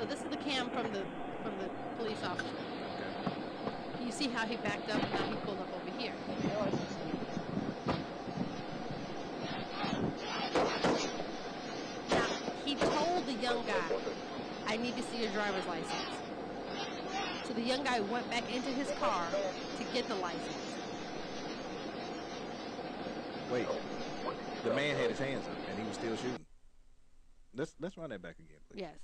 So this is the cam from the police officer. Okay. You see how he backed up and now he pulled up over here. Now he told the young guy, "I need to see your driver's license." So the young guy went back into his car to get the license. Wait, the man had his hands up and he was still shooting. Let's run that back again, please. Yes.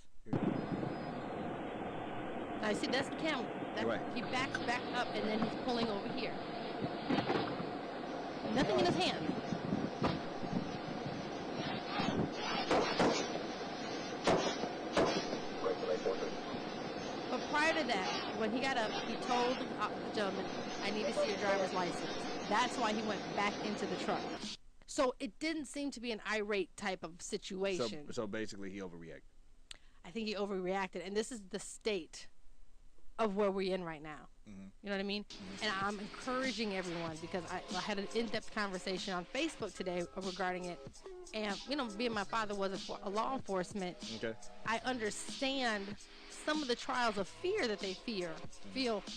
Now you see, that's the camera. Right. He backs back up and then he's pulling over here. Nothing in his hand. But prior to that, when he got up, he told the gentleman, "I need to see your driver's license." That's why he went back into the truck. So it didn't seem to be an irate type of situation. So basically he overreacted. I think he overreacted, and this is the state of where we're in right now. Mm-hmm. You know what I mean? Mm-hmm. And I'm encouraging everyone, because I had an in-depth conversation on Facebook today regarding it. And, you know, being my father was a law enforcement, okay, I understand some of the trials of fear that they feel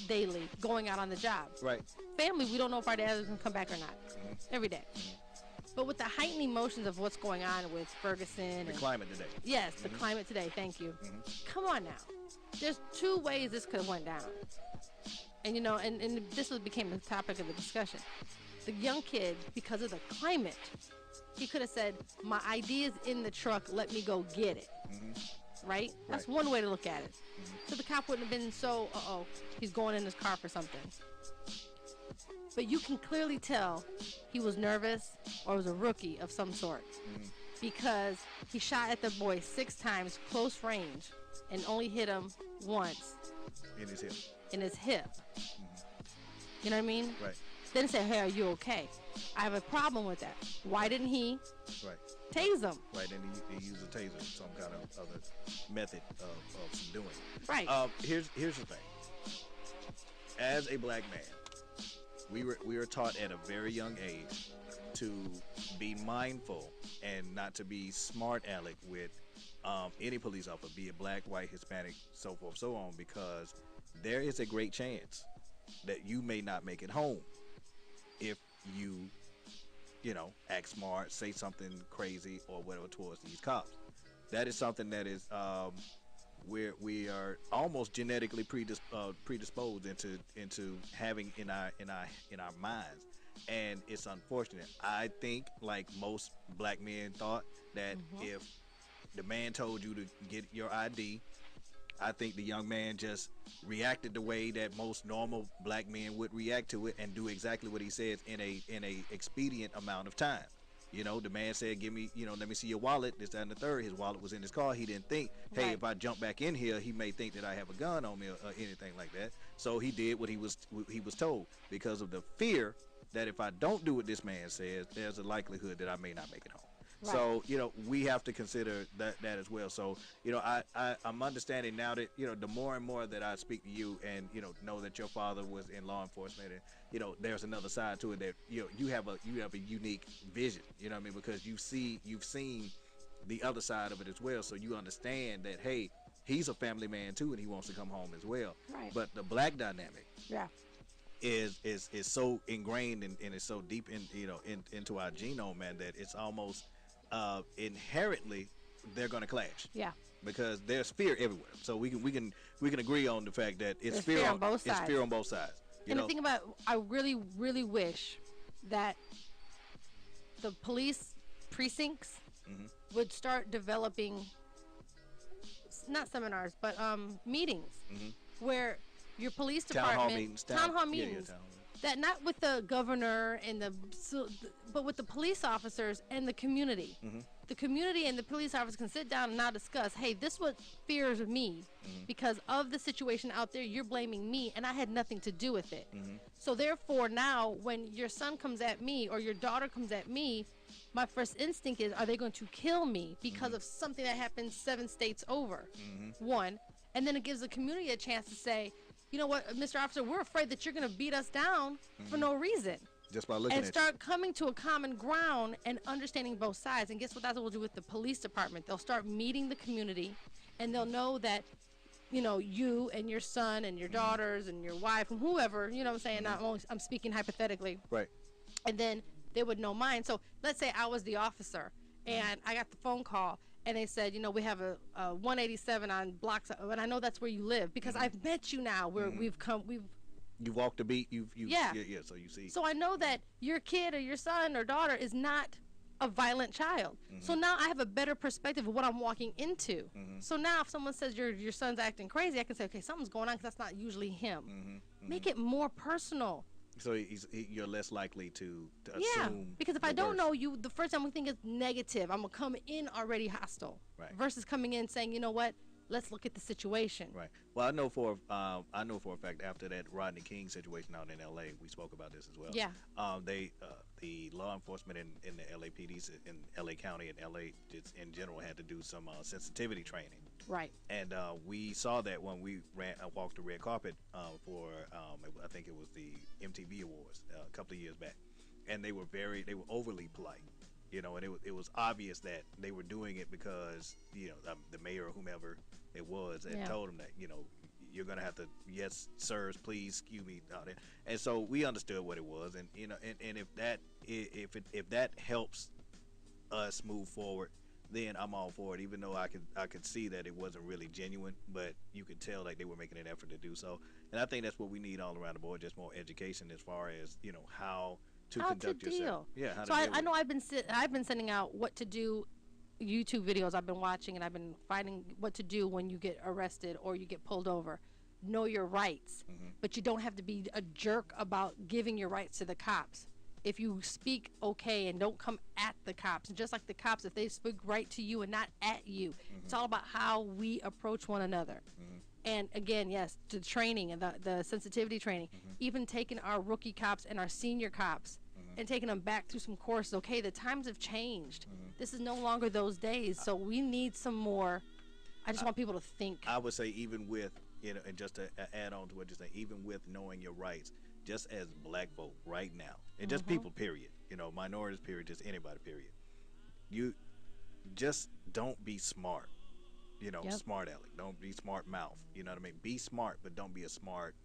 daily going out on the job. Right. Family, we don't know if our dad is going to come back or not. Mm-hmm. Every day. Mm-hmm. But with the heightened emotions of what's going on with Ferguson. The climate today. Yes, the climate today. Thank you. Mm-hmm. Come on now. There's two ways this could have went down. And, you know, and this became the topic of the discussion. The young kid, because of the climate, he could have said, "My ID is in the truck. Let me go get it." Mm-hmm. Right? That's one way to look at it. Mm-hmm. So the cop wouldn't have been so, he's going in his car for something. But you can clearly tell he was nervous or was a rookie of some sort, because he shot at the boy 6 times close range and only hit him once in his hip. Mm-hmm. You know what I mean? Right. Then say, "Hey, are you okay?" I have a problem with that. Why didn't he tase him? Right, and he used a taser, some kind of other method of subduing. Right. Here's the thing. As a black man, we were taught at a very young age to be mindful and not to be smart aleck with any police officer, be it black, white, Hispanic, so forth, so on, because there is a great chance that you may not make it home if you act smart, say something crazy or whatever towards these cops. That is something that is we are almost genetically predisposed into having in our minds, and it's unfortunate. I think, like most black men thought, that if the man told you to get your ID, I think the young man just reacted the way that most normal black men would react to it and do exactly what he says in a expedient amount of time. You know, the man said, "Give me, let me see your wallet." This, that, and the third. His wallet was in his car. He didn't think, "Hey, if I jump back in here, he may think that I have a gun on me or anything like that." So he did what he was told, because of the fear that if I don't do what this man says, there's a likelihood that I may not make it home. Right. So, we have to consider that as well. So, I'm understanding now that, the more and more that I speak to you and, know that your father was in law enforcement, and, there's another side to it that, you have a unique vision, you know what I mean? Because you've seen the other side of it as well. So you understand that, hey, he's a family man too, and he wants to come home as well. Right. But the black dynamic. Yeah. Is so ingrained and it's so deep into our genome, man, that it's almost inherently they're going to clash. Yeah. Because there's fear everywhere. So we can agree on the fact that it's fear on both sides. It's fear on both sides. The thing about, I really, really wish that the police precincts would start developing, not seminars, but meetings where your police department, town hall meetings, that not with the governor and but with the police officers and the community. The community and the police officers can sit down and now discuss, hey, this what fears me because of the situation out there. You're blaming me, and I had nothing to do with it. So therefore, now when your son comes at me or your daughter comes at me, my first instinct is, are they going to kill me because of something that happened 7 states over? One, and then it gives the community a chance to say, you know what, Mr. Officer, we're afraid that you're going to beat us down for no reason. Just by looking and start coming to a common ground and understanding both sides. And guess what that will do with the police department? They'll start meeting the community, and they'll know that you and your son and your daughters and your wife and whoever, you know what I'm saying? I'm speaking hypothetically. Right. And then they would know mine. So let's say I was the officer and I got the phone call and they said, we have a 187 on blocks, and I know that's where you live because I've met you now. You walked the beat. Yeah. So you see. So I know that your kid or your son or daughter is not a violent child. So now I have a better perspective of what I'm walking into. So now if someone says your son's acting crazy, I can say, okay, something's going on because that's not usually him. Make it more personal. So you're less likely to Yeah, assume. because if I don't know you, the first time we think is negative. I'm gonna come in already hostile, Right. versus coming in saying, you know what, let's look at the situation. Right. Well, I know for a fact after that Rodney King situation out in L.A., we spoke about this as well. Yeah. The law enforcement in the LAPDs in LA County and LA just in general had to do some sensitivity training. Right. And we saw that when we walked the red carpet for I think it was the MTV Awards a couple of years back, and they were overly polite, and it was obvious that they were doing it because the mayor or whomever it was had told them that you're gonna have to, yes sirs, please, excuse me, and so we understood what it was, and and if that helps us move forward, then I'm all for it. Even though I could see that it wasn't really genuine, but you could tell like they were making an effort to do so. And I think that's what we need all around the board, just more education as far as how to conduct yourself. Yeah. So I know I've been sending out what to do YouTube videos I've been watching, and I've been finding what to do when you get arrested or you get pulled over. Know your rights, but you don't have to be a jerk about giving your rights to the cops. If you speak okay and don't come at the cops, and just like the cops, if they speak right to you and not at you, it's all about how we approach one another. And again, yes, the training and the sensitivity training, even taking our rookie cops and our senior cops and taking them back through some courses. Okay, the times have changed. This is no longer those days, so we need some more. I just want people to think. I would say even with, and just to add on to what you're saying, even with knowing your rights, just as black folk right now, and just people, period, minorities, period, just anybody, period, you just don't be smart, smart aleck. Don't be smart mouth. You know what I mean? Be smart, but don't be a smart,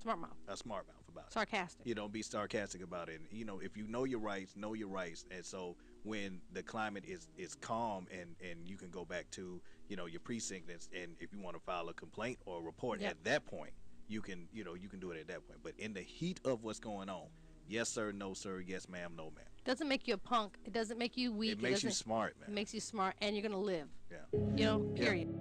smart mouth. A smart mouth about Sarcastic. it. You don't be sarcastic about it. If you know your rights, know your rights. And so when the climate is calm and you can go back to, your precinct and if you want to file a complaint or a report at that point, you can do it at that point. But in the heat of what's going on, yes sir, no sir, yes ma'am, no ma'am. Doesn't make you a punk. It doesn't make you weak. It makes you smart, man. It makes you smart, and you're gonna live. Yeah. Period.